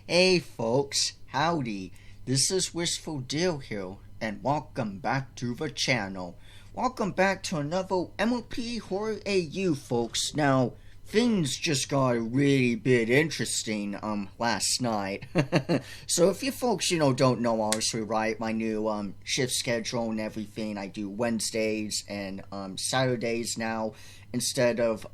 Hey folks, howdy. This is Wistful Deal here, and welcome back to the channel. Welcome back to another M.L.P. Horror AU, folks. Now, things just got really bit interesting, last night. So if you folks, don't know, obviously, right, my new, shift schedule and everything, I do Wednesdays and, Saturdays now, instead of,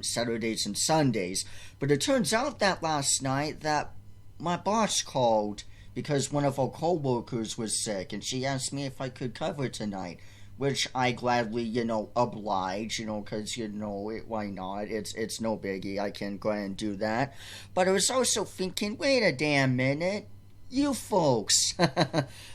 Saturdays and Sundays. But it turns out that last night that my boss called because one of our co-workers was sick, and she asked me if I could cover tonight, which I gladly, oblige, because, why not? It's no biggie. I can go ahead and do that. But I was also thinking, wait a damn minute. You folks.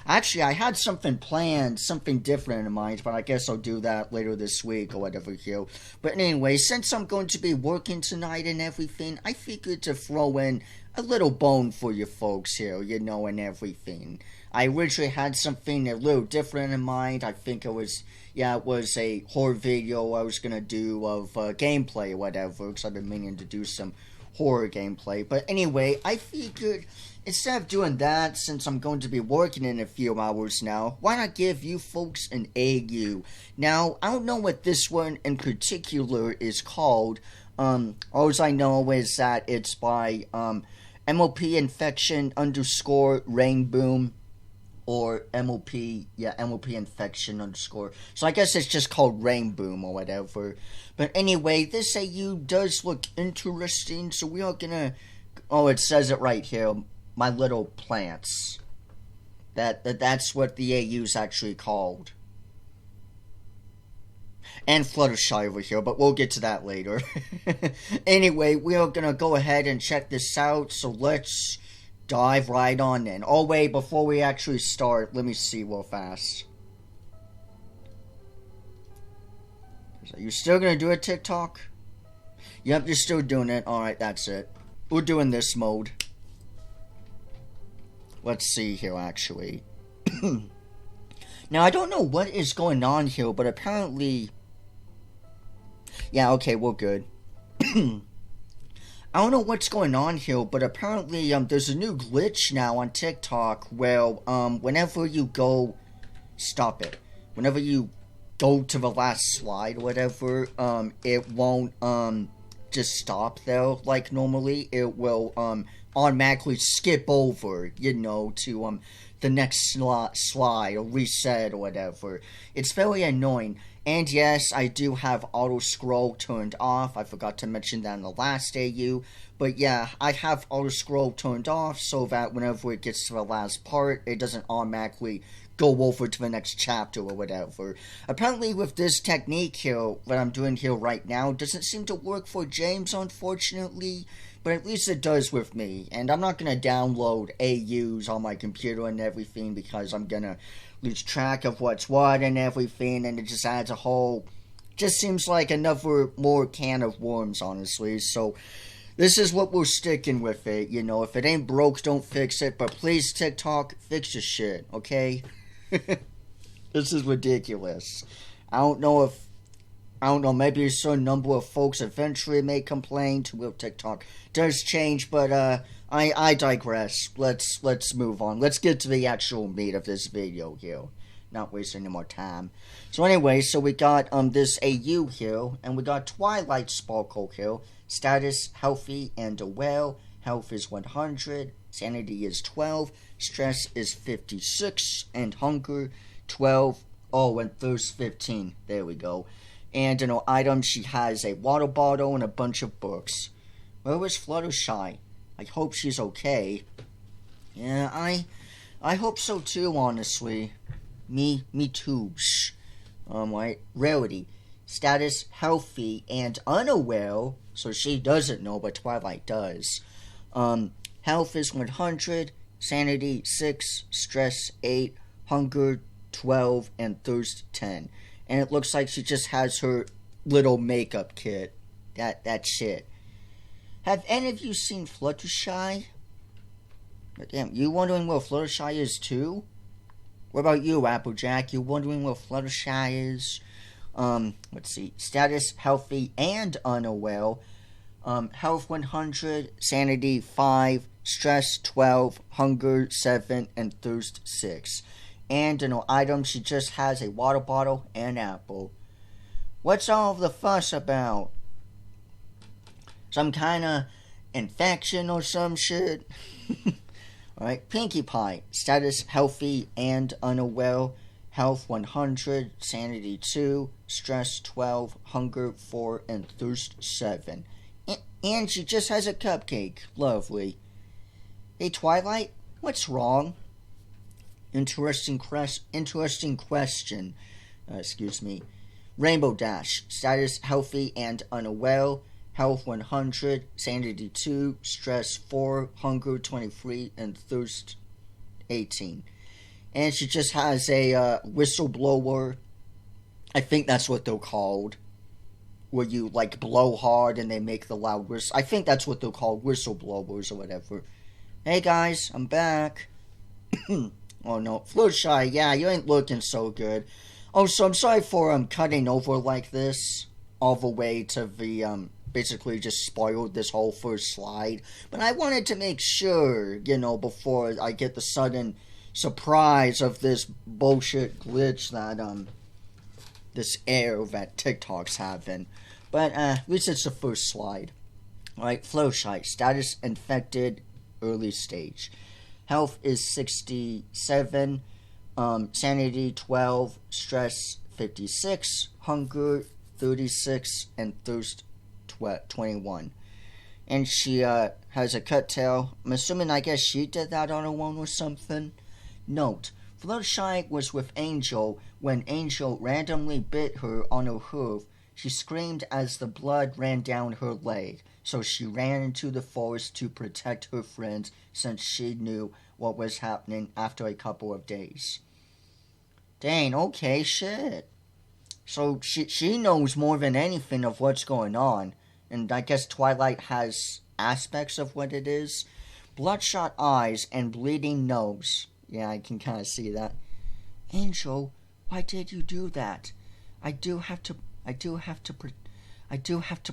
Actually, I had something planned, something different in mind, but I guess I'll do that later this week or whatever here. But anyway, since I'm going to be working tonight and everything, I figured to throw in a little bone for you folks here, and everything. I originally had something a little different in mind. I think it was a horror video I was going to do of gameplay or whatever, because I've been meaning to do some horror gameplay. But anyway, I figured instead of doing that, since I'm going to be working in a few hours now, why not give you folks an AU? Now, I don't know what this one in particular is called. All I know is that it's by M.L.P. infection _ rain boom, or M.L.P. infection _ so I guess it's just called rain boom or whatever. But anyway, this AU does look interesting, so we are gonna, it says it right here, my little plants. That's what the AU is actually called. And Fluttershy over here, but we'll get to that later. Anyway, we are gonna go ahead and check this out, so let's dive right on in. Oh wait, before we actually start, let me see real fast. Are you still gonna do a TikTok? Yep, you're still doing it. Alright, that's it. We're doing this mode. Let's see here, actually. Now, I don't know what is going on here, but apparently... Yeah, okay, we're good. I don't know what's going on here, but apparently, there's a new glitch now on TikTok where, whenever you go... Stop it. Whenever you go to the last slide or whatever, it won't, just stop there like normally. It will, automatically skip over, to, the next slide or reset or whatever. It's very annoying. And yes, I do have auto scroll turned off. I forgot to mention that in the last AU. But yeah, I have auto scroll turned off so that whenever it gets to the last part, it doesn't automatically go over to the next chapter or whatever. Apparently with this technique here, that I'm doing here right now, doesn't seem to work for James, unfortunately. But at least it does with me. And I'm not going to download AUs on my computer and everything because I'm going to lose track of what's what and everything. And it just adds a whole... Just seems like another more can of worms, honestly. So this is what we're sticking with it. If it ain't broke, don't fix it. But please, TikTok, fix your shit, okay? This is ridiculous. I don't know, maybe a certain number of folks eventually may complain to what TikTok does change, but I digress. Let's move on. Let's get to the actual meat of this video here. Not wasting any more time. So anyway, so we got this AU here, and we got Twilight Sparkle here. Status, healthy and well. Health is 100, sanity is 12, stress is 56, and hunger 12. Oh, and thirst 15. There we go. And in her items, she has a water bottle and a bunch of books. Where is Fluttershy? I hope she's okay. Yeah, I hope so too, honestly. Me too. Shh. Right. Rarity. Status, healthy and unaware. So she doesn't know, but Twilight does. Health is 100, sanity 6, stress 8, hunger 12, and thirst 10. And it looks like she just has her little makeup kit. That's it. Have any of you seen Fluttershy? Damn, you wondering where Fluttershy is too? What about you, Applejack? You wondering where Fluttershy is? Let's see. Status, healthy and unaware. Health 100, sanity 5, stress 12, hunger 7, and thirst 6. And in her item, she just has a water bottle and an apple. What's all the fuss about? Some kind of infection or some shit? Alright, Pinkie Pie. Status healthy and unwell. Health 100, sanity 2, stress 12, hunger 4, and thirst 7. And she just has a cupcake. Lovely. Hey, Twilight, what's wrong? Interesting question. Excuse me. Rainbow Dash. Status healthy and unwell. Health 100, sanity 2, stress 4, hunger 23, and thirst 18. And she just has a whistleblower. I think that's what they're called. Where you, like, blow hard and they make the loud whistle. I think that's what they're called, whistleblowers or whatever. Hey, guys, I'm back. Oh, no. Fluttershy, yeah, you ain't looking so good. Oh, so I'm sorry for cutting over like this all the way to the, basically just spoiled this whole first slide. But I wanted to make sure, you know, before I get the sudden surprise of this bullshit glitch that, this error that TikTok's having. But, at least it's the first slide. Alright, Fluttershy, status infected, early stage. Health is 67, sanity 12, stress 56, hunger 36, and thirst 21. And she has a cut tail. I'm assuming, I guess she did that on her own or something. Note, Fluttershy was with Angel when Angel randomly bit her on her hoof. She screamed as the blood ran down her leg, so she ran into the forest to protect her friends since she knew what was happening after a couple of days. Dang, okay, shit. So she knows more than anything of what's going on, and I guess Twilight has aspects of what it is. Bloodshot eyes and bleeding nose. Yeah, I can kind of see that. Angel, why did you do that? I do have to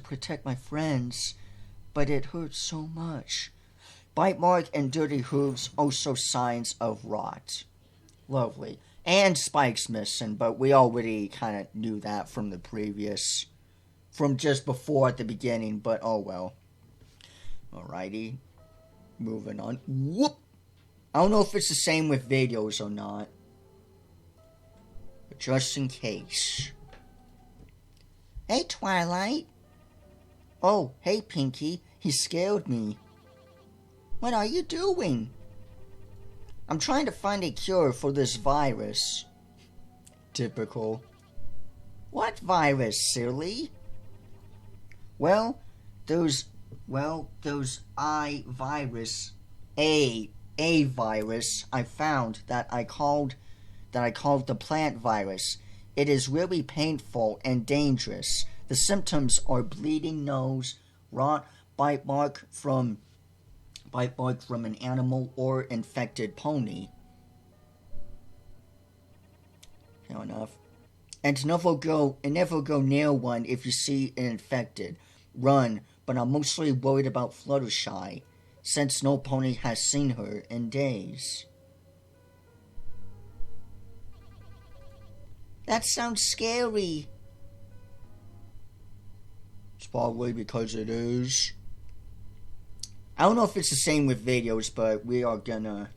protect my friends, but it hurts so much. Bite mark and dirty hooves, also signs of rot. Lovely. And Spike's missing, but we already kind of knew that from the previous, from just before at the beginning, but oh well. Alrighty. Moving on. Whoop! I don't know if it's the same with videos or not. But just in case. Hey, Twilight. Oh, hey, Pinkie. He scared me. What are you doing? I'm trying to find a cure for this virus. Typical. What virus, silly? Well, those a virus I found that I called the plant virus. It is really painful and dangerous. The symptoms are bleeding nose, rot, bite mark from an animal or infected pony. Fair enough. And never go near one if you see an infected. Run, but I'm mostly worried about Fluttershy, since no pony has seen her in days. That sounds scary. It's probably because it is. I don't know if it's the same with videos, but we are gonna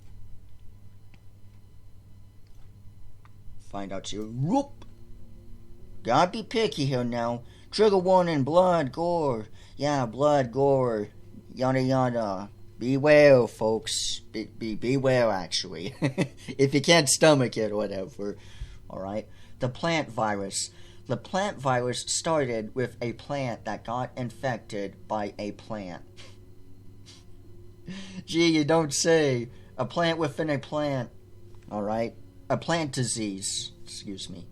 find out here. Whoop! Gotta be picky here now. Trigger warning, blood, gore. Yeah, blood, gore. Yada yada. Beware, folks. Beware, actually. If you can't stomach it or whatever. Alright. The plant virus. The plant virus started with a plant that got infected by a plant. Gee, you don't say. A plant within a plant. Alright. A plant disease. Excuse me.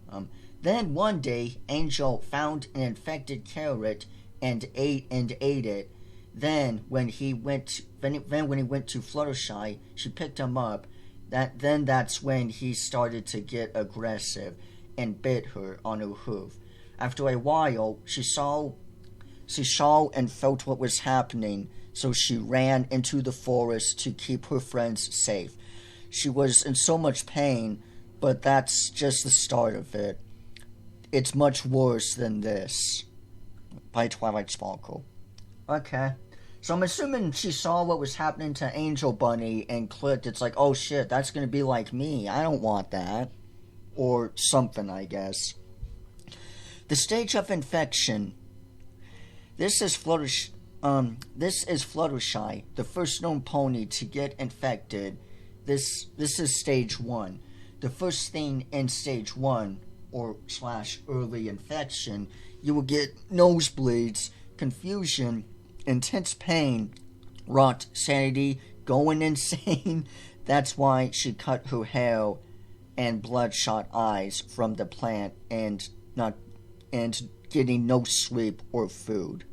Then one day, Angel found an infected carrot and ate it. Then when he went to Fluttershy, she picked him up. That's when he started to get aggressive and bit her on her hoof. After a while, she saw and felt what was happening, so she ran into the forest to keep her friends safe. She was in so much pain, but that's just the start of it. It's much worse than this. By Twilight Sparkle. Okay. So I'm assuming she saw what was happening to Angel Bunny and clicked. It's like, oh shit, that's going to be like me. I don't want that. Or something, I guess. The stage of infection. This is Fluttershy, the first known pony to get infected. This is stage 1. The first thing in stage 1, or / early infection, you will get nosebleeds, confusion, intense pain, rot, sanity, going insane. That's why she cut her hair and bloodshot eyes from the plant and getting no sleep or food.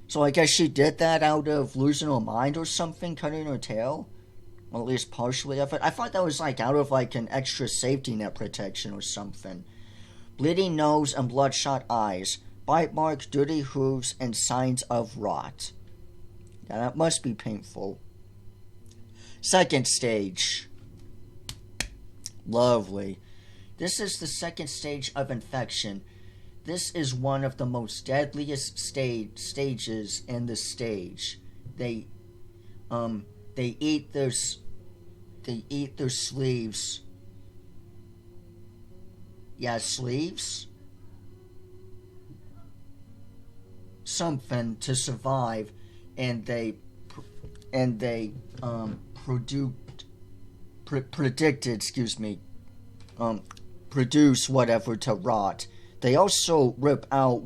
So I guess she did that out of losing her mind or something, cutting her tail? Well, at least partially of it. I thought that was like out of like an extra safety net protection or something. Bleeding nose and bloodshot eyes, bite marks, dirty hooves, and signs of rot. Yeah, that must be painful. Second stage. Lovely. This is the second stage of infection. This is one of the most deadliest stages in the stage. They eat their sleeves. Yeah, sleeves? Something to survive, and they produce whatever to rot. They also rip out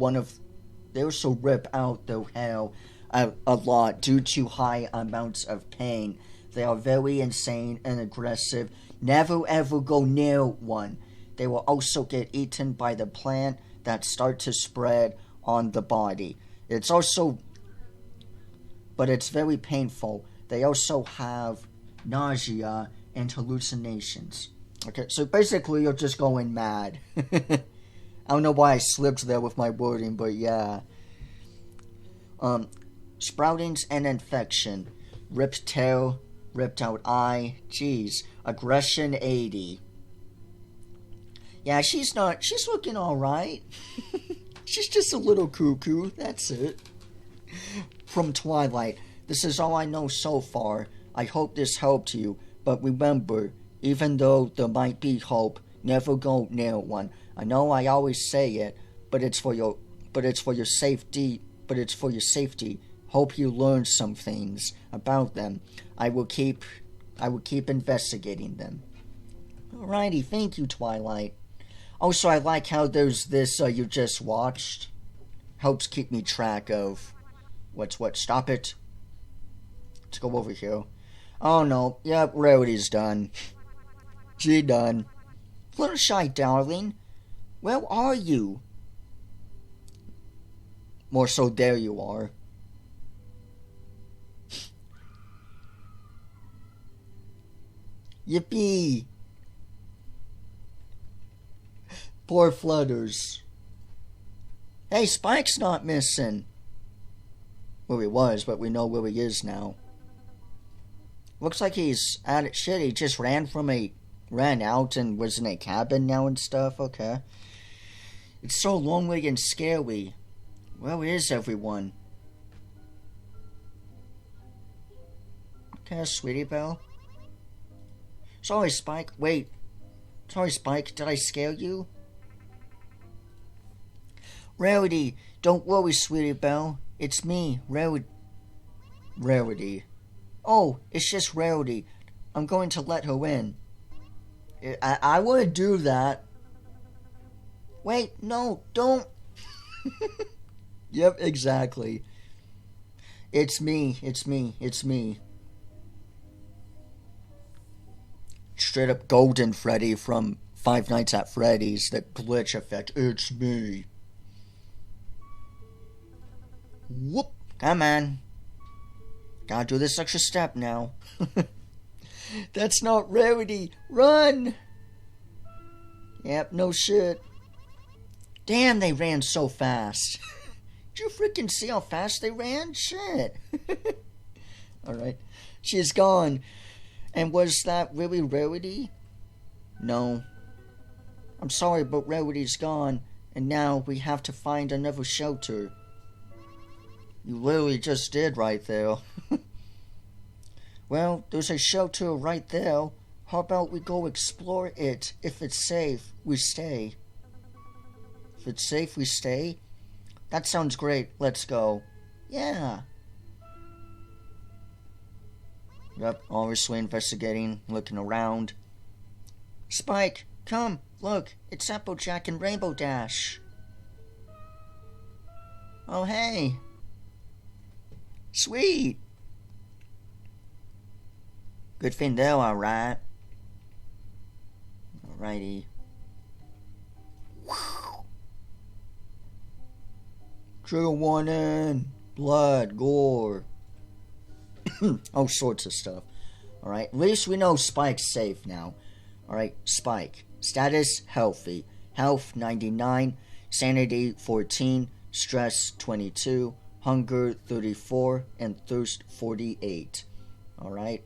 their hair a lot due to high amounts of pain. They are very insane and aggressive. Never ever go near one. They will also get eaten by the plant that start to spread on the body. But it's very painful. They also have nausea and hallucinations. Okay, so basically you're just going mad. I don't know why I slipped there with my wording, but yeah. Sproutings and infection. Ripped tail, ripped out eye. Jeez. Aggression 80. Yeah, she's looking alright. She's just a little cuckoo, that's it. From Twilight. This is all I know so far. I hope this helped you, but remember, even though there might be hope, never go near one. I know I always say it, but it's for your safety. Hope you learn some things about them. I will keep investigating them. Alrighty, thank you, Twilight. Also, I like how there's this you just watched. Helps keep me track of what's what. Stop it. Let's go over here. Oh no, yep, Rarity's done. She done. Fluttershy, darling, where are you? More so, there you are. Yippee! Poor Flutters. Hey, Spike's not missing. Well, he was, but we know where he is now. Looks like he's at it. Shit, he just ran out and was in a cabin now and stuff. Okay. It's so lonely and scary. Where is everyone? Okay, Sweetie Belle. Sorry, Spike. Wait. Sorry, Spike. Did I scare you? Rarity. Don't worry, Sweetie Belle. It's me, Rarity. Oh, it's just Rarity. I'm going to let her in. I want to do that. Wait, no, don't. Yep, exactly. It's me. Straight up Golden Freddy from Five Nights at Freddy's, the glitch effect. It's me. Whoop, come on. Gotta do this extra step now. That's not Rarity. Run! Yep, no shit. Damn, they ran so fast. Did you freaking see how fast they ran? Shit. Alright. She is gone. And was that really Rarity? No. I'm sorry, but Rarity's gone. And now we have to find another shelter. You literally just did right there. Well, there's a shelter right there. How about we go explore it? If it's safe, we stay. If it's safe, we stay? That sounds great. Let's go. Yeah. Yep, obviously investigating, looking around. Spike, come, look, it's Applejack and Rainbow Dash. Oh, hey. Sweet. Good thing they're alright. Alrighty. Trigger warning. Blood, gore. All sorts of stuff. Alright, at least we know Spike's safe now. Alright, Spike. Status, healthy. Health, 99. Sanity, 14. Stress, 22. Hunger, 34. And thirst, 48. Alright.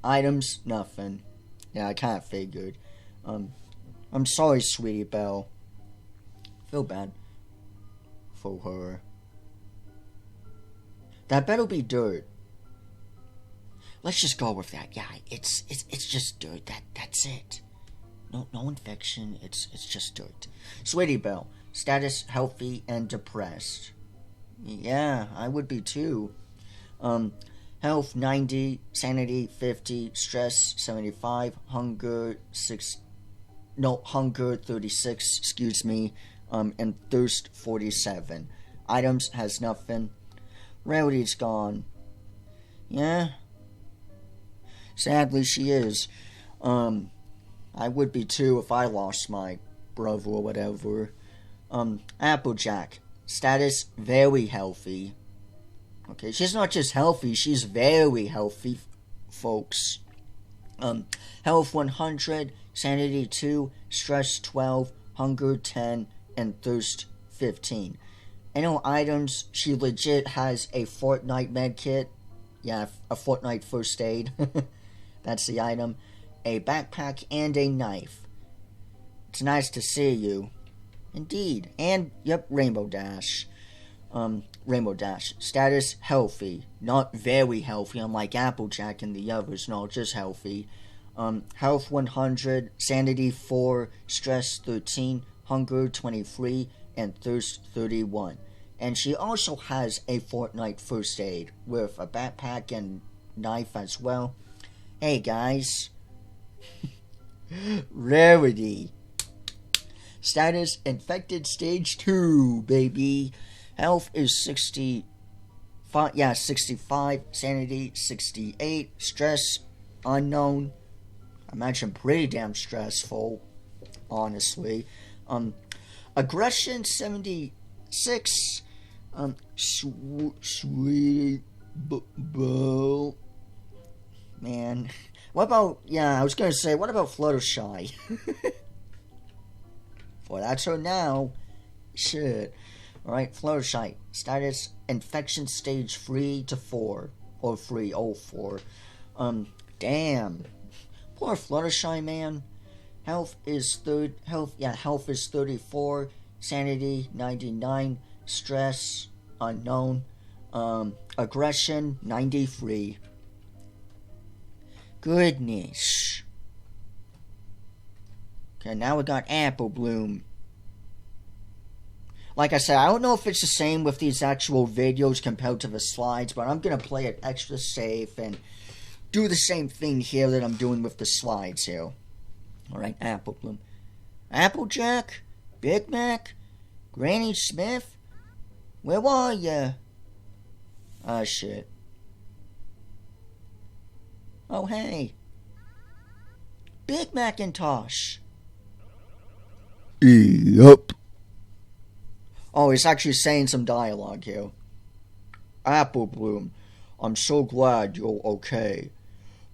Items, nothing. Yeah, I kinda figured. I'm sorry, Sweetie Belle. Feel bad for her. That better be dirt. Let's just go with that. Yeah, it's just dirt. That's it. No infection. It's just dirt. Sweetie Belle, status healthy and depressed. Yeah, I would be too. Health 90, sanity 50, stress 75, hunger 36, excuse me, and thirst 47. Items has nothing. Rarity's gone. Yeah. Sadly she is. I would be too if I lost my brother or whatever. Applejack. Status very healthy. Okay, she's not just healthy, she's very healthy, folks. Health 100, sanity 2, stress 12, hunger 10, and thirst 15. I know items, she legit has a Fortnite medkit. Yeah, a Fortnite first aid. That's the item. A backpack and a knife. It's nice to see you. Indeed. And, yep, Rainbow Dash. Rainbow Dash. Status, healthy. Not very healthy, unlike Applejack and the others. No, just healthy. Health 100, sanity 4, stress 13, hunger 23, and thirst 31. And she also has a Fortnite first aid with a backpack and knife as well. Hey guys. Rarity. Status, infected stage 2, baby. Health is 65, yeah, 65, sanity 68, stress unknown. I imagine pretty damn stressful, honestly. Aggression 76, sweet Bo. Man, what about, yeah, I was gonna say, what about Fluttershy? Well, that's her now. Shit. Alright, Fluttershy. Status, infection stage 3 to 4. Or 3, oh, 4. Damn. Poor Fluttershy, man. Health is health is 34. Sanity, 99. Stress, unknown. Aggression, 93. Goodness. Okay, now we got Apple Bloom. Like I said, I don't know if it's the same with these actual videos compared to the slides, but I'm going to play it extra safe and do the same thing here that I'm doing with the slides here. Alright, Apple Bloom. Applejack? Big Mac? Granny Smith? Where are ya? Ah, shit. Oh, hey. Big Macintosh. Yup. Oh, he's actually saying some dialogue here. Apple Bloom, I'm so glad you're okay.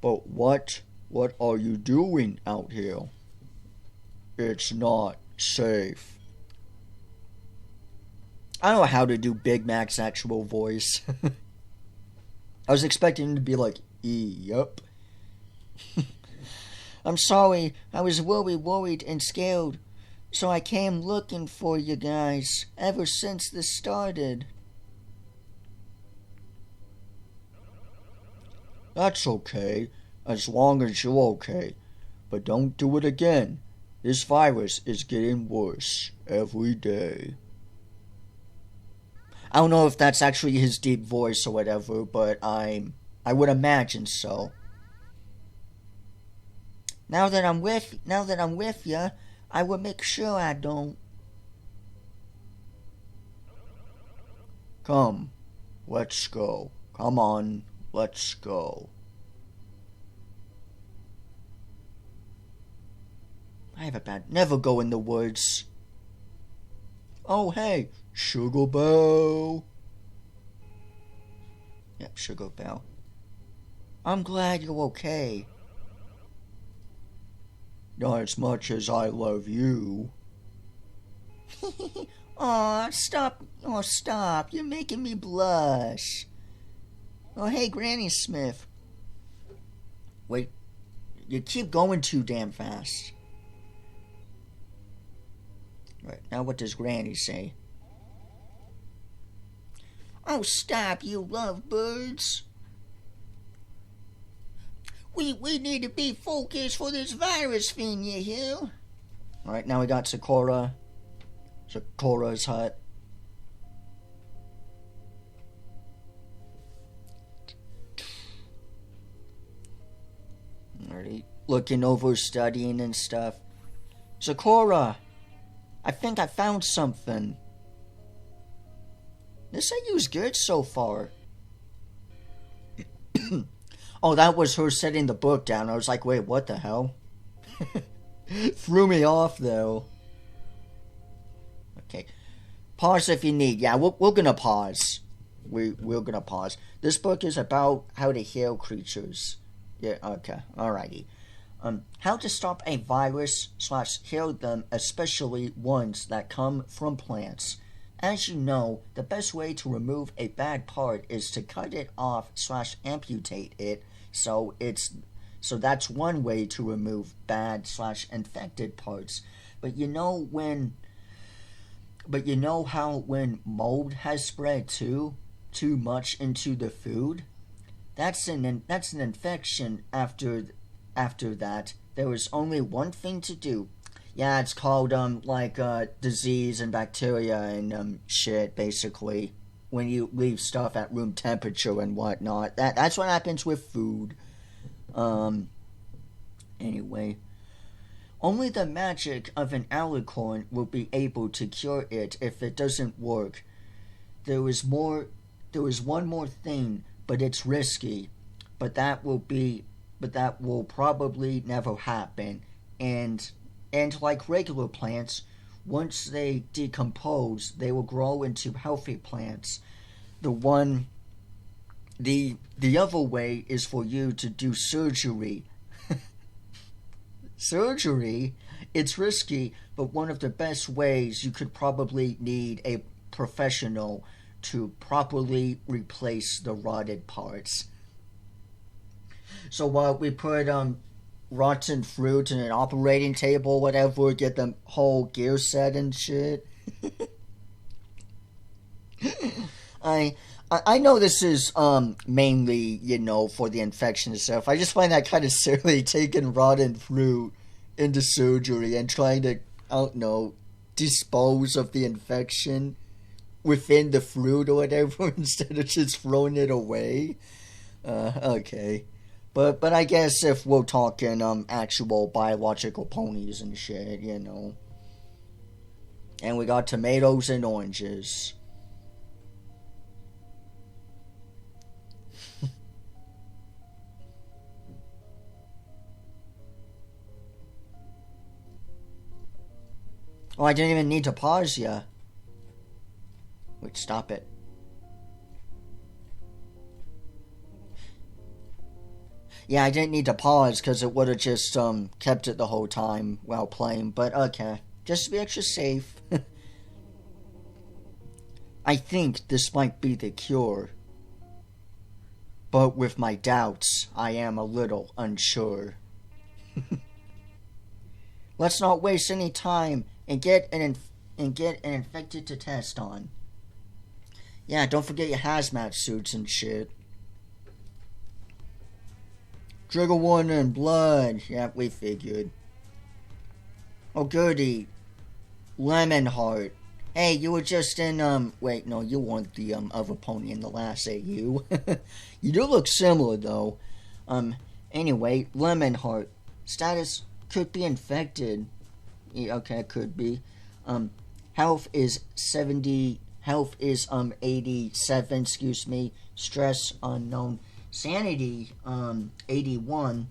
But what are you doing out here? It's not safe. I don't know how to do Big Mac's actual voice. I was expecting him to be like, yup. I'm sorry, I was worried and scared. So I came looking for you guys ever since this started. That's okay, as long as you're okay. But don't do it again. This virus is getting worse every day. I don't know if that's actually his deep voice or whatever, but I would imagine so. Now that I'm with you, I will make sure I don't. Come, let's go. Come on, let's go. I have a bad. Never go in the woods. Oh hey, Sugar Belle. Yep, Sugar Belle. I'm glad you're okay. Not as much as I love you. Aw, stop. Oh, stop. You're making me blush. Oh, hey, Granny Smith. Wait, you keep going too damn fast. Right, now what does Granny say? Oh, stop, you lovebirds. We need to be focused for this virus thing, you hear? Alright, now we got Sakura. Sakura's hut. Alright, looking over, studying and stuff. Sakura! I think I found something. This IU's good so far. Oh, that was her setting the book down. I was like, wait, what the hell? Threw me off, though. Okay. Pause if you need. Yeah, we're gonna pause. We're gonna pause. This book is about how to heal creatures. Yeah, okay. Alrighty. How to stop a virus / heal them, especially ones that come from plants. As you know, the best way to remove a bad part is to cut it off / amputate it. So that's one way to remove bad / infected parts. But you know how when mold has spread too much into the food, that's an infection. After that, there was only one thing to do. Yeah, it's called disease and bacteria and shit, basically. When you leave stuff at room temperature and whatnot. That's what happens with food. Anyway. Only the magic of an alicorn will be able to cure it if it doesn't work. There was one more thing, but it's risky. But that will probably never happen. And like regular plants, once they decompose, they will grow into healthy plants. The other way is for you to do surgery. Surgery? It's risky, but one of the best ways. You could probably need a professional to properly replace the rotted parts. So while we put rotten fruit in an operating table, whatever, get the whole gear set and shit. I know this is mainly, for the infection and stuff. I just find that kind of silly, taking rotten fruit into surgery and trying to, I don't know, dispose of the infection within the fruit or whatever instead of just throwing it away. Okay. But I guess if we're talking actual biological ponies and shit, And we got tomatoes and oranges. Oh, I didn't even need to pause ya. Wait, stop it. Yeah, I didn't need to pause because it would have just kept it the whole time while playing. But okay, just to be extra safe. I think this might be the cure. But with my doubts, I am a little unsure. Let's not waste any time and get an infected to test on. Yeah, don't forget your hazmat suits and shit. Trigger warning, blood. Yeah, we figured. Oh, goody. Lemon Heart. Hey, you were just in, wait, no, you weren't the, other pony in the last AU. You do look similar, though. Anyway, Lemon Heart. Status could be infected. Yeah, okay, it could be. Health is 70, health is, 87, excuse me. Stress, unknown. Sanity, 81.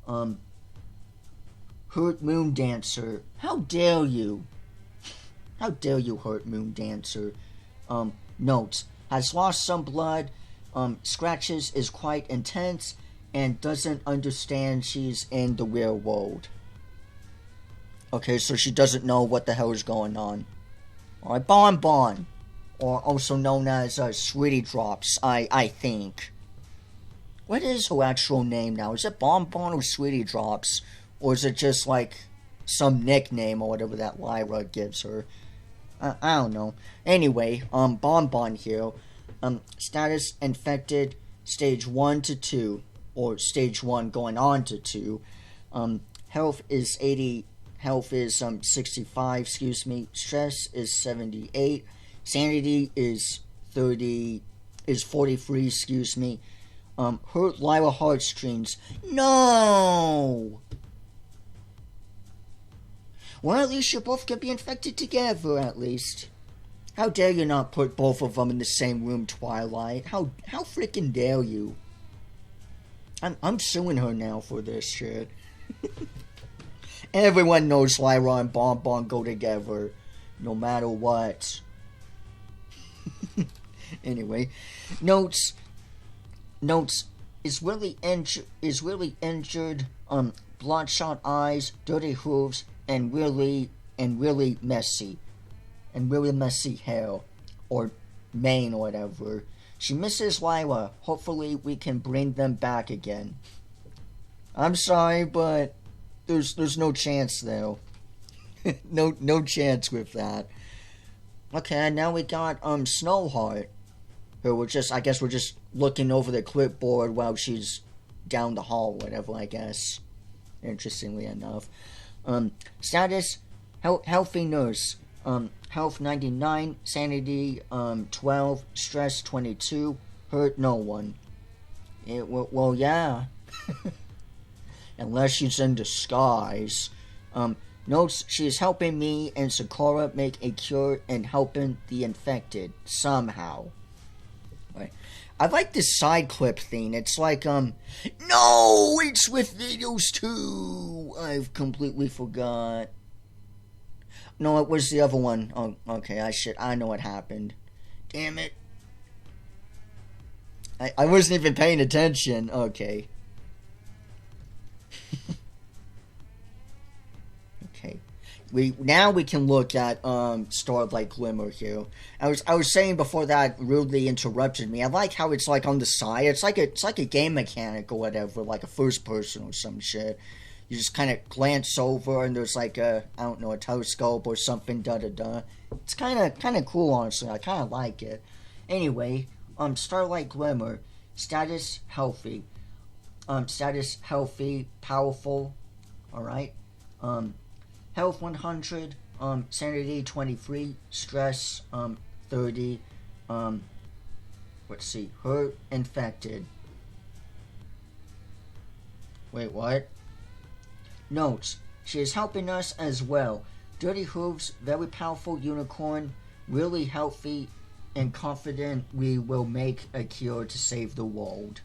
Hurt Moon Dancer. How dare you? How dare you hurt Moon Dancer? Notes. Has lost some blood. Scratches is quite intense. And doesn't understand she's in the real world. Okay, so she doesn't know what the hell is going on. Alright, Bon. Or also known as, Sweetie Drops, I think. What is her actual name now? Is it Bon or Sweetie Drops? Or is it just, like, some nickname or whatever that Lyra gives her? I don't know. Anyway, Bon here. Status infected, stage 1 to 2. Or stage 1 going on to 2. Health is 80. Health is 65, excuse me. Stress is 78. Sanity is 43, excuse me. Hurt Lyra heartstrings. No! Well, at least you both could be infected together, at least. How dare you not put both of them in the same room, Twilight? How freaking dare you? I'm suing her now for this shit. Everyone knows Lyra and Bon go together, no matter what. Anyway, notes is really injured. Bloodshot eyes, dirty hooves, and really messy hair or mane or whatever. She misses Lyra. Hopefully we can bring them back again. I'm sorry, but there's no chance though. no chance with that. Okay, now we got Snowheart. Who I guess we're just looking over the clipboard while she's down the hall, whatever, I guess. Interestingly enough. Status, healthy nurse. Health 99, sanity 12, stress 22, hurt no one. Well, yeah. Unless she's in disguise. Notes, she is helping me and Sakura make a cure and helping the infected somehow. Right. I like this side clip thing. It's like, no, it's with videos too. I've completely forgot. No, it was the other one. Oh, okay, I know what happened. Damn it. I wasn't even paying attention. Okay. Okay. Now we can look at Starlight Glimmer here. I was saying before that rudely interrupted me. I like how it's like on the side. It's like a game mechanic or whatever, like a first person or some shit. You just kind of glance over and there's like a telescope or something. It's kind of cool, honestly. I kind of like it. Anyway, Starlight Glimmer, status healthy. Status healthy, powerful. All right. Health 100, sanity 23, stress 30, let's see, hurt, infected. Wait, what? Notes, she is helping us as well. Dirty hooves, very powerful unicorn, really healthy and confident we will make a cure to save the world.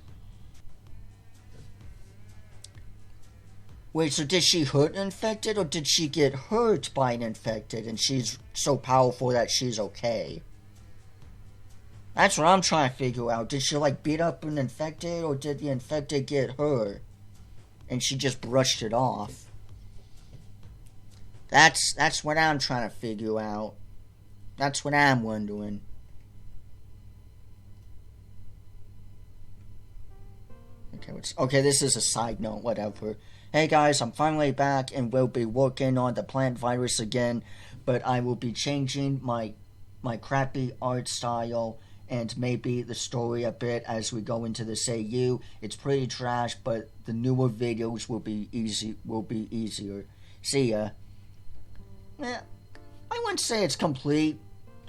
Wait, so did she hurt an infected, or did she get hurt by an infected, and she's so powerful that she's okay? That's what I'm trying to figure out. Did she, like, beat up an infected, or did the infected get hurt, and she just brushed it off? That's what I'm trying to figure out. That's what I'm wondering. Okay, this is a side note, whatever. Hey guys, I'm finally back and will be working on the plant virus again, but I will be changing my crappy art style and maybe the story a bit as we go into this AU. It's pretty trash, but the newer videos will be easier. See ya. I wouldn't say it's complete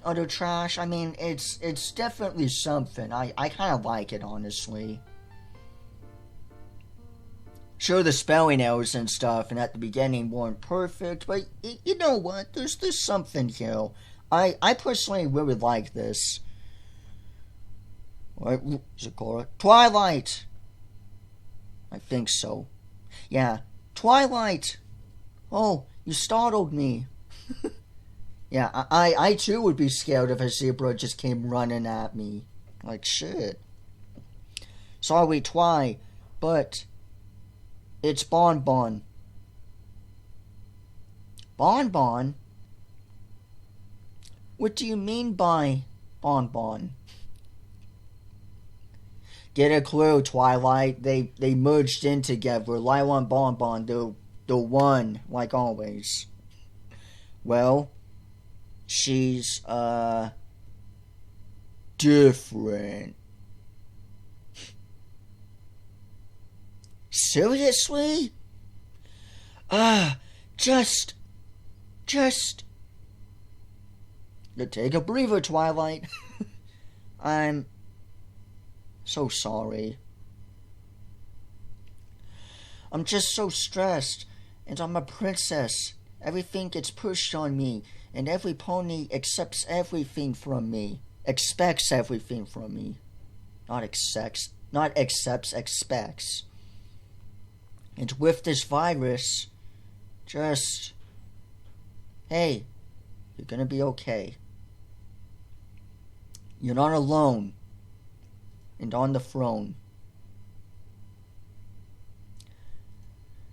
utter trash. I mean, it's definitely something. I kind of like it, honestly. Sure, the spelling errors and stuff and at the beginning weren't perfect, but you know what? There's something here. I personally really like this. What is it called? Twilight! I think so. Yeah, Twilight! Oh, you startled me. Yeah, I too would be scared if a zebra just came running at me. Like, shit. Sorry, Twi, but it's Bonbon. Bonbon? What do you mean by Bonbon? Get a clue, Twilight. They merged in together. Lila and Bonbon, they're one, like always. Well, she's, different. Seriously? Just take a breather, Twilight. I'm so sorry. I'm just so stressed, and I'm a princess. Everything gets pushed on me, and every pony accepts everything from me. Expects everything from me. Not accepts, expects. And with this virus, just, hey, you're gonna be okay. You're not alone. And on the throne.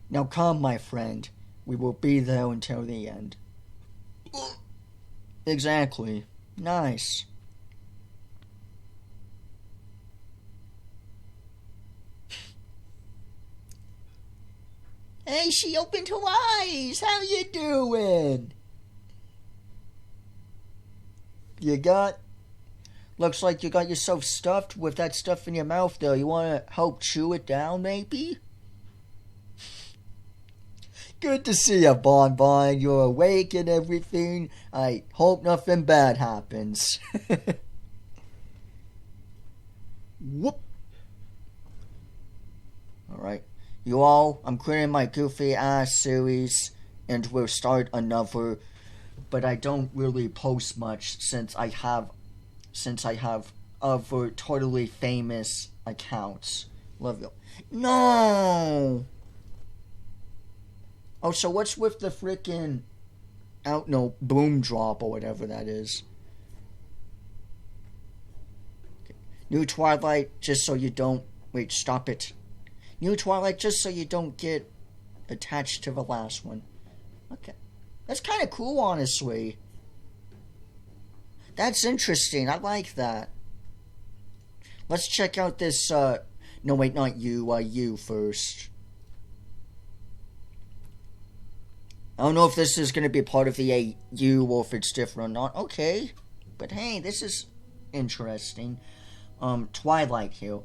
Now come, my friend. We will be there until the end. Exactly. Nice. Hey, she opened her eyes. How you doing? Looks like you got yourself stuffed with that stuff in your mouth there. You want to help chew it down, maybe? Good to see you, Bonbon. You're awake and everything. I hope nothing bad happens. Whoop. Alright. You all, I'm quitting my goofy ass series and we'll start another. But I don't really post much since I have other totally famous accounts. Love you. No! Oh, so what's with the frickin' boom drop or whatever that is? Okay. New Twilight, just so you don't... Wait, stop it. New Twilight, just so you don't get attached to the last one. Okay. That's kind of cool, honestly. That's interesting. I like that. Let's check out this, no, wait, not you. You first. I don't know if this is going to be part of the AU or if it's different or not. Okay. But hey, this is interesting. Twilight here.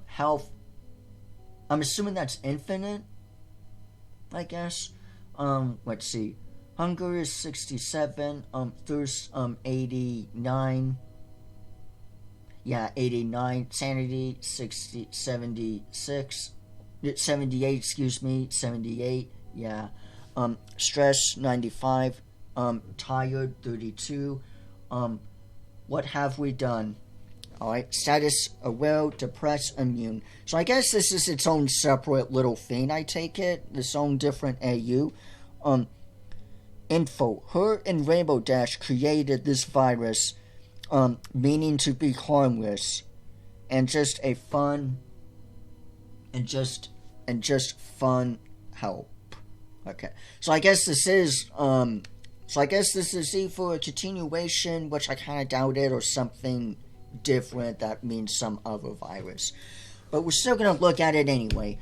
Health. I'm assuming that's infinite, I guess. Let's see. Hunger is 67. Thirst, 89. Yeah, 89. Sanity, 76. 78, excuse me. 78. Yeah. Stress, 95. Tired, 32. What have we done? Alright, status, aware, depressed, immune. So I guess this is its own separate little thing, I take it. Its own different AU. Info. Her and Rainbow Dash created this virus, meaning to be harmless. And just a fun... And just fun help. Okay. So I guess this is, either a continuation, which I kind of doubt it, or something different that means some other virus. but we're still gonna look at it anyway.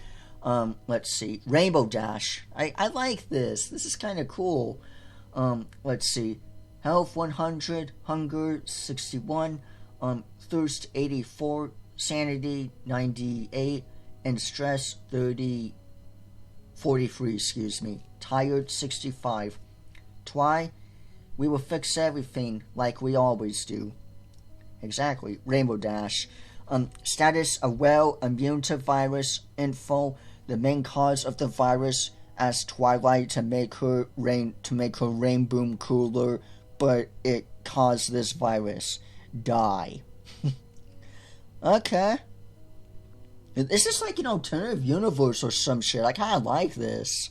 Let's see. Rainbow Dash. I like this. This is kind of cool. Let's see. Health 100, hunger 61, thirst 84, sanity 98, and stress 43, excuse me. Tired 65. Twy, we will fix everything like we always do. Exactly. Rainbow Dash. Status of well, immune to virus info. The main cause of the virus as Twilight to make her rain boom cooler, but it caused this virus. Die. Okay. This is like an alternative universe or some shit. I kind of like this.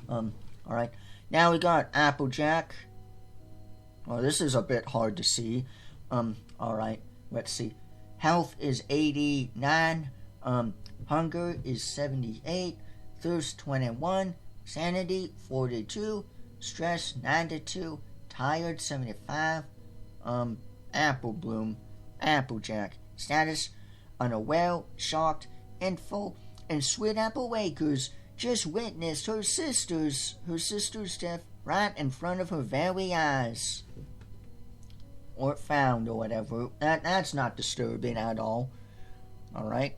Alright. Now we got Applejack. Well, this is a bit hard to see. Alright. Let's see. Health is 89. Hunger is 78. Thirst 21. Sanity 42. Stress 92. Tired 75. Applejack. Status unaware, shocked, info, and Sweet Apple Acres just witnessed her sister's death right in front of her very eyes. Or found, or whatever. That's not disturbing at all. Alright.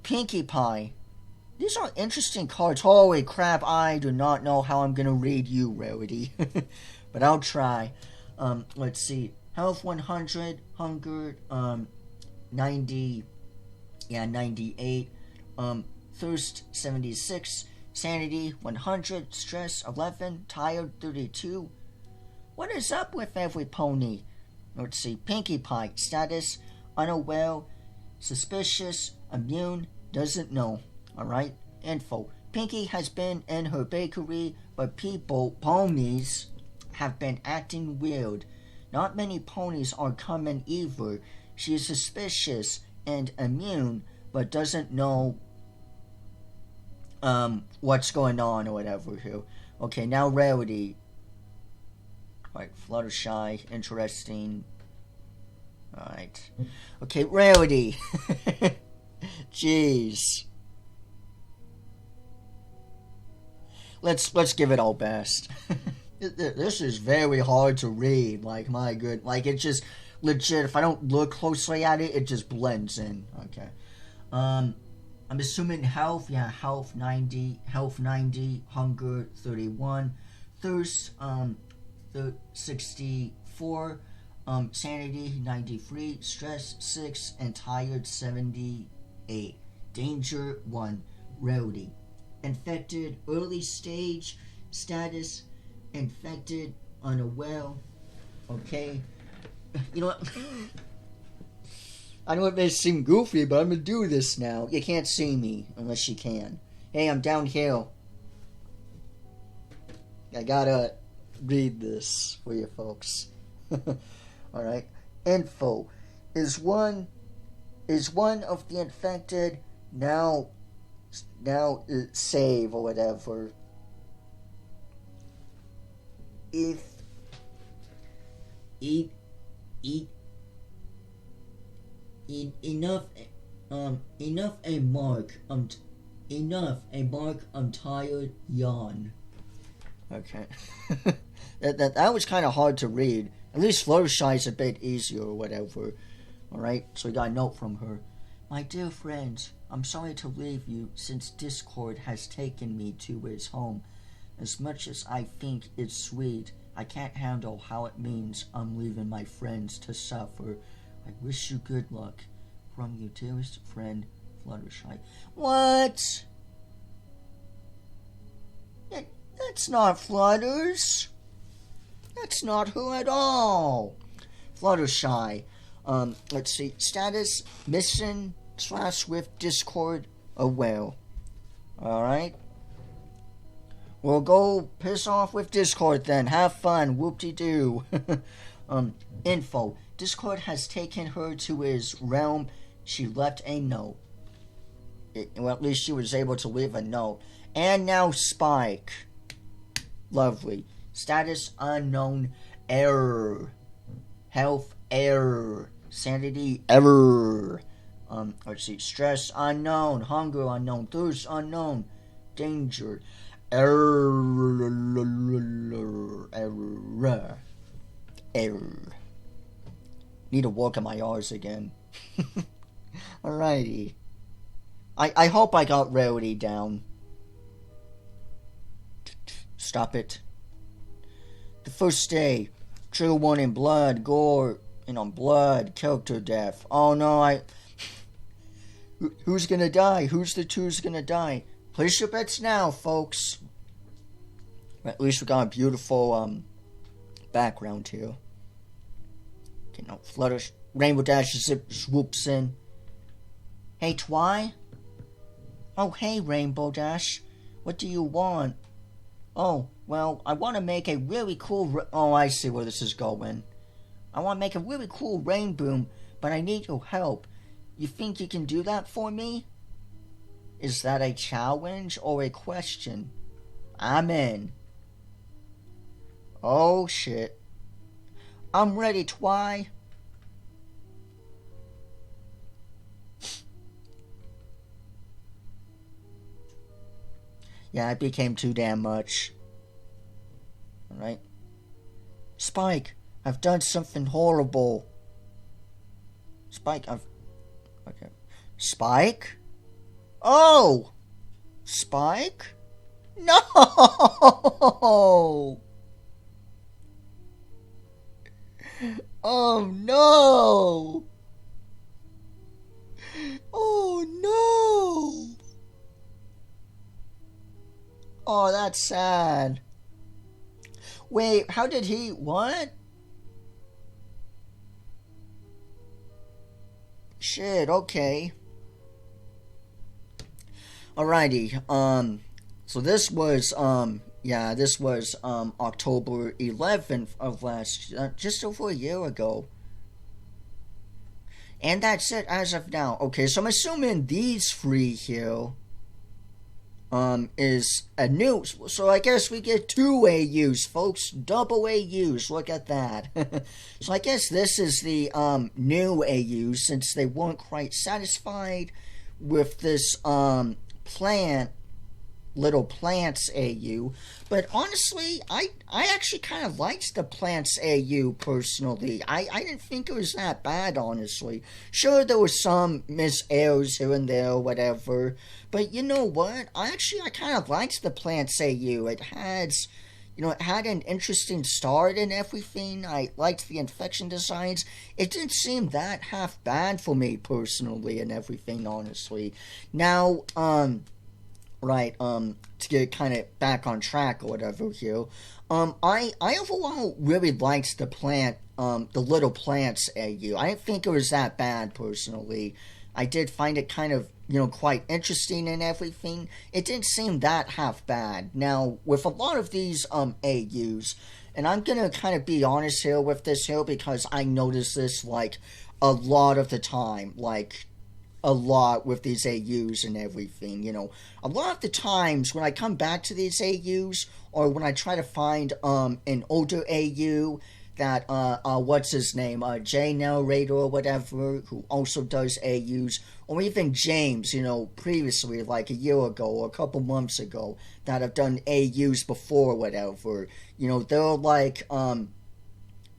Pinkie Pie. These are interesting cards. Holy crap, I do not know how I'm gonna read you, Rarity. But I'll try. Let's see. Health 100, hunger, 98. Thirst 76, sanity 100, stress 11, tired 32. What is up with every pony? Let's see. Pinkie Pie. Status unaware, suspicious, immune, doesn't know. Alright. Info. Pinkie has been in her bakery, but ponies, have been acting weird. Not many ponies are coming either. She is suspicious and immune, but doesn't know what's going on or whatever here. Okay, now Rarity. Alright, Fluttershy, interesting. Alright. Okay, Rarity. Jeez. Let's give it our best. This is very hard to read. Like, my good. Like, it's just legit. If I don't look closely at it, it just blends in. Okay. I'm assuming health. Yeah, health 90. Health 90. Hunger 31. Thirst 64. Sanity 93. Stress 6. And tired 78. Danger 1. Rarity. Infected early stage. Status infected, unaware. Okay. You know what? I know it may seem goofy, but I'm gonna do this now. You can't see me unless you can. Hey, I'm down here. I gotta read this for you folks. Alright. Info. Is one of the infected now save or whatever. If enough a mark I'm tired, yawn. Okay. that was kind of hard to read. At least Fluttershy is a bit easier or whatever. Alright, so we got a note from her. My dear friends, I'm sorry to leave you since Discord has taken me to its home. As much as I think it's sweet, I can't handle how it means I'm leaving my friends to suffer. I wish you good luck. From your dearest friend, Fluttershy. What? That's not Flutters. That's not her at all. Fluttershy. Let's see. Status, mission, / with Discord, aware. Alright. Well, go piss off with Discord then. Have fun. Whoop-de-doo. Info. Discord has taken her to his realm. She left a note. Well, at least she was able to leave a note. And now Spike. Lovely. Status unknown. Error. Health error. Sanity error. let's see. Stress unknown, hunger unknown, thirst unknown, danger. Error. Need to work on my R's again. Alrighty. I hope I got Rarity down. Stop it. The first day. Trigger warning, blood, gore, blood, character death. Oh no, who's gonna die? Who's the two's gonna die? Place your bets now, folks. At least we got a beautiful, background here. Okay, now Fluttershy, Rainbow Dash swoops in. Hey, Twy? Oh, hey, Rainbow Dash. What do you want? Oh, well, I want to make a really cool... Oh, I see where this is going. I want to make a really cool rain boom, but I need your help. You think you can do that for me? Is that a challenge or a question? I'm in. Oh, shit. I'm ready, Twy. Yeah, it became too damn much. Alright. Spike, I've done something horrible. Spike, Okay. Spike? Oh! Spike? No! Oh no! Oh no! Oh, that's sad. Wait, how did he... What? Shit, okay. Alrighty, so this was, October 11th of just over a year ago. And that's it as of now. Okay, so I'm assuming these three here, is a new, so I guess we get 2 AUs, folks, double AUs, look at that. So I guess this is the, new AU, since they weren't quite satisfied with this, Little Plants AU, but honestly, I actually kind of liked the Plants AU personally. I didn't think it was that bad, honestly. Sure, there were some errors here and there, whatever, but you know what? I kind of liked the Plants AU. It had an interesting start and everything. I liked the infection designs. It didn't seem that half bad for me personally and everything, honestly. Now, to get kind of back on track or whatever here, I overall really liked the Little Plants AU. I didn't think it was that bad, personally. I did find it kind of, quite interesting and everything. It didn't seem that half bad. Now, with a lot of these, AUs, and I'm gonna kind of be honest here with this here, because I notice this, a lot of the time, a lot with these AUs and everything, A lot of the times when I come back to these AUs, or when I try to find an older AU that, what's his name, J Narrator or whatever, who also does AUs, or even James, previously, like a year ago or a couple months ago, that have done AUs before or whatever, they're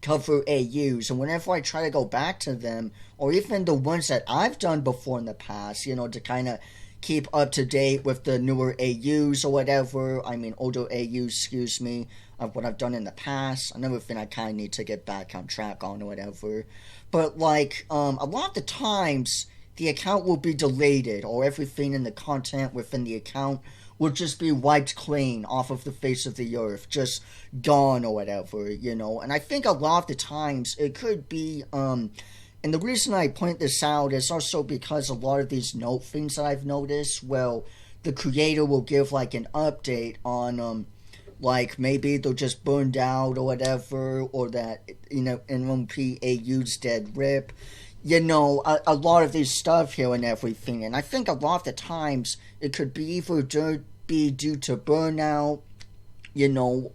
cover AUs, and whenever I try to go back to them, or even the ones that I've done before in the past, to kind of keep up to date with the newer AUs or whatever, older AUs, excuse me, of what I've done in the past, another thing I kind of need to get back on track on or whatever, but, a lot of the times, the account will be deleted, or everything in the content within the account will just be wiped clean off of the face of the earth, just gone or whatever, and I think a lot of the times it could be, and the reason I point this out is also because a lot of these note things that I've noticed, well, the creator will give, an update on, maybe they're just burned out or whatever, or that, M.L.P. AU's dead rip, a lot of this stuff here and everything, and I think a lot of the times it could be either due to burnout,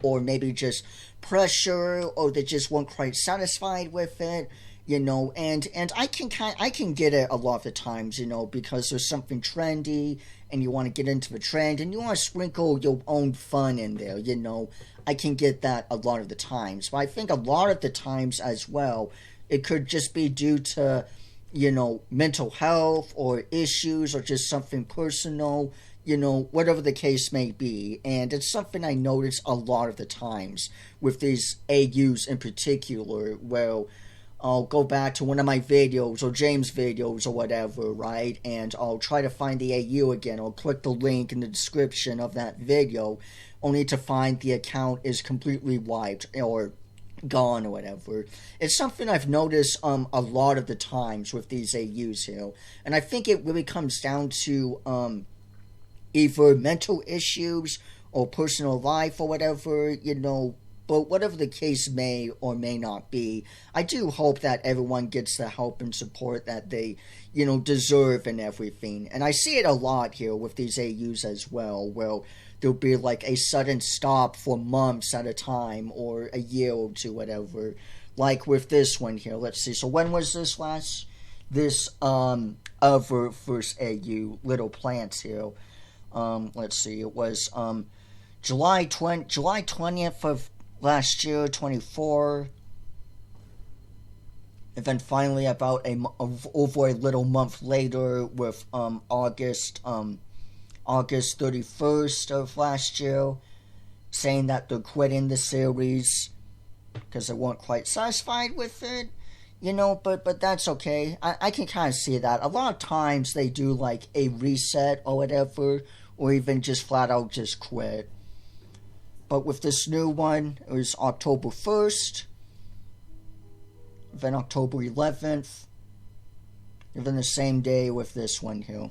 or maybe just pressure, or they just weren't quite satisfied with it, and I can get it a lot of the times, because there's something trendy and you want to get into the trend and you want to sprinkle your own fun in there, I can get that a lot of the times. But I think a lot of the times as well, it could just be due to, mental health or issues or just something personal, whatever the case may be. And it's something I notice a lot of the times with these AUs in particular, where I'll go back to one of my videos or James' videos or whatever, right? And I'll try to find the AU again. I'll click the link in the description of that video, only to find the account is completely wiped or gone or whatever. It's something I've noticed a lot of the times with these AUs here. And I think it really comes down to either mental issues or personal life or whatever, but whatever the case may or may not be, I do hope that everyone gets the help and support that they, deserve and everything. And I see it a lot here with these AUs as well, where there'll be like a sudden stop for months at a time or a year or two, whatever. Like with this one here, let's see. So when was this last? This other first AU, Little Plants here. Let's see. It was July 20th of last year, 24. And then finally, about over a little month later, with August 31st of last year, saying that they're quitting the series because they weren't quite satisfied with it, but that's okay. I can kind of see that. A lot of times they do like a reset or whatever, or even just flat out just quit. But with this new one, it was October 1st, then October 11th, and then the same day with this one here.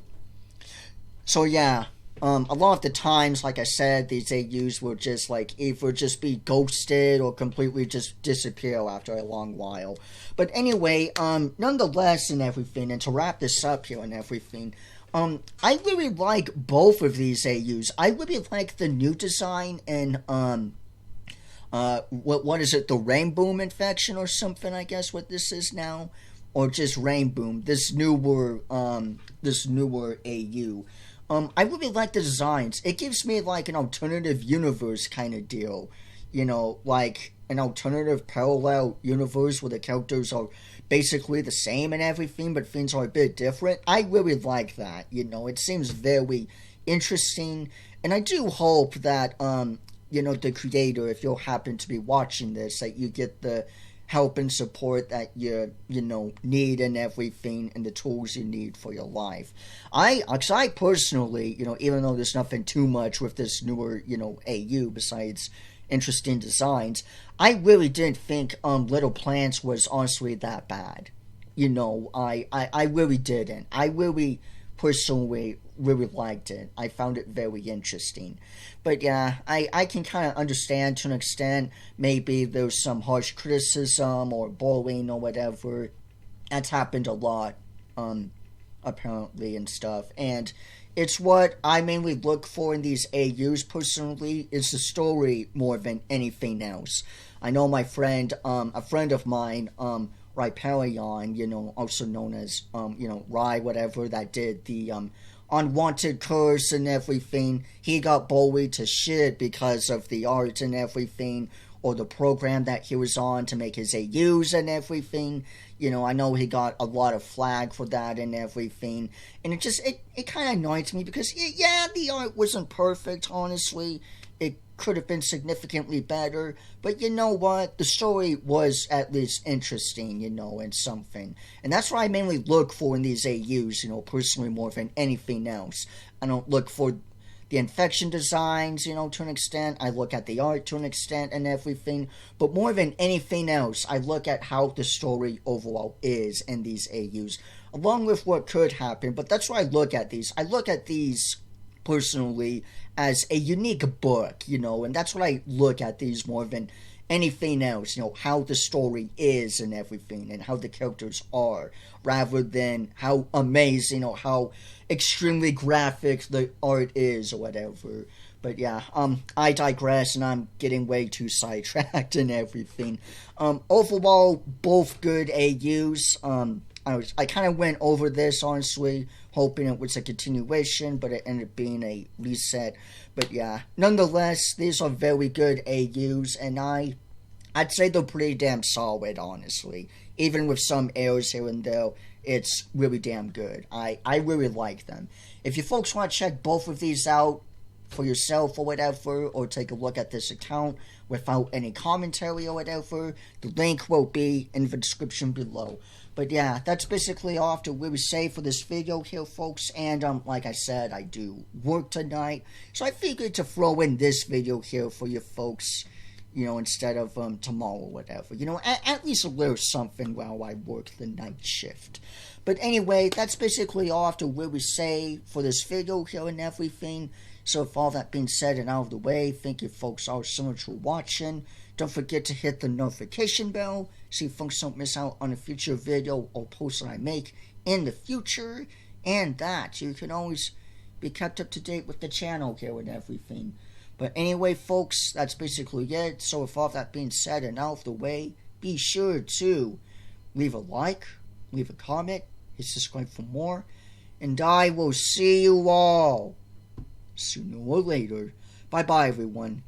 So yeah, a lot of the times, like I said, these AUs will just like either just be ghosted or completely just disappear after a long while. But anyway, nonetheless and everything, and to wrap this up here and everything, I really like both of these AUs. I really like the new design and what is it, the Rainboom infection or something, I guess what this is now, or just Rainboom, this newer AU. I really like the designs. It gives me like an alternative universe kind of deal, like an alternative parallel universe where the characters are basically the same and everything, but things are a bit different. I really like that, it seems very interesting, and I do hope that, the creator, if you happen to be watching this, that you get the help and support that you need and everything, and the tools you need for your life. I personally, even though there's nothing too much with this newer, AU besides interesting designs, I really didn't think Little Plants was honestly that bad. I really didn't. I really personally really liked it. I found it very interesting. But yeah, I can kind of understand to an extent, maybe there's some harsh criticism or bullying or whatever. That's happened a lot, apparently, and stuff. And it's what I mainly look for in these AUs personally, is the story more than anything else. I know my friend, a friend of mine, Riparion, also known as, Rai, whatever, that did the, Unwanted Curse and everything. He got bullied to shit because of the art and everything, or the program that he was on to make his AUs and everything. I know he got a lot of flag for that and everything. And it kind of annoyed me because, yeah, the art wasn't perfect, honestly. It could have been significantly better. But you know what? The story was at least interesting, and something. And that's what I mainly look for in these AUs, personally more than anything else. I don't look for the infection designs, to an extent. I look at the art to an extent and everything. But more than anything else, I look at how the story overall is in these AUs, along with what could happen. But that's why I look at these. I look at these personally as a unique book, and that's what I look at these more than anything else, how the story is and everything, and how the characters are, rather than how amazing or how extremely graphic the art is or whatever. But yeah, I digress, and I'm getting way too sidetracked and everything. Overall, both good AUs. I kind of went over this, honestly, hoping it was a continuation, but it ended up being a reset. But yeah, nonetheless, these are very good AUs, and I'd say they're pretty damn solid, honestly. Even with some errors here and there, it's really damn good. I really like them. If you folks want to check both of these out for yourself or whatever, or take a look at this account without any commentary or whatever, the link will be in the description below. But yeah, that's basically all I have to really say for this video here, folks. And like I said, I do work tonight, so I figured to throw in this video here for you folks, instead of tomorrow or whatever. At least a little something while I work the night shift. But anyway, that's basically all I have to really say for this video here and everything. So with all that being said and out of the way, thank you folks all so much for watching. Don't forget to hit the notification bell so you folks don't miss out on a future video or post that I make in the future. And that you can always be kept up to date with the channel here and everything. But anyway, folks, that's basically it. So with all that being said and out of the way, be sure to leave a like, leave a comment, hit subscribe for more, and I will see you all sooner or later. Bye-bye, everyone.